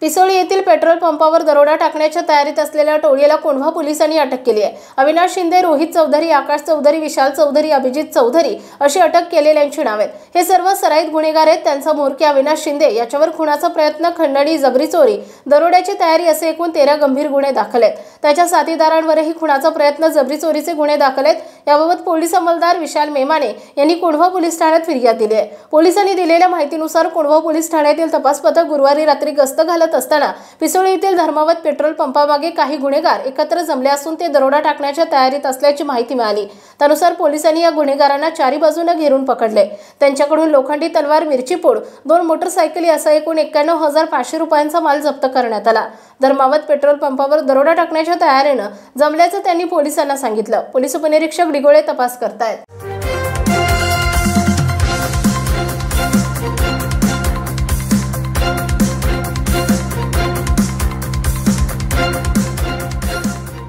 पिसोळी येथील पेट्रोल पंपावर दरोडा टाकण्याच्या तयारीत असलेल्या टोळीला कोंढवा पोलिसांनी अटक केली आहे। अविनाश शिंदे, रोहित चौधरी, आकाश चौधरी, विशाल चौधरी, अभिजित चौधरी अशी अटक केलेल्यांची नावे आहेत। हे सर्व सराईत गुन्हेगार आहेत। त्यांचा म्होरक्या अविनाश शिंदे याच्यावर खुनाचा प्रयत्न, खंडणी, जबरी चोरी, दरोड्याची तयारी असे एकूण 13 गंभीर गुन्हे दाखल आहेत। त्याच्या साथीदारांवरही खुनाचा प्रयत्न, जबरी चोरीचे गुन्हे दाखल आहेत। याबाबत पोलीस अंमलदार विशाल मेमाने यांनी कोंढवा पोलीस ठाण्यात फिर्याद दिली आहे। पोलिसांनी दिलेल्या माहितीनुसार कोंढवा पोलीस ठाण्यातील तपास पथक गुरुवारी रात्री गस्त घालत असताना पिसोळी येथील धर्मावत पेट्रोल पंपामागे काही गुन्हेगार एकत्र जमले असून ते दरोडा टाकण्याच्या तयारीत असल्याची माहिती मिळाली। त्यानुसार पोलिसांनी या गुन्हेगारांना चारी बाजूने घेरून पकडले। त्यांच्याकडून लोखंडी तलवार, मिरची पोड, 2 मोटरसायकली असा एकूण 91,500 रुपयांचा माल जप्त करण्यात आला। धर्मावत पेट्रोल पंपावर दरोडा टाकण्याच्या तयारीने जमल्याचं त्यांनी पोलिसांना सांगितलं। पोलीस उपनिरीक्षक डिगोळे तपास करतायत।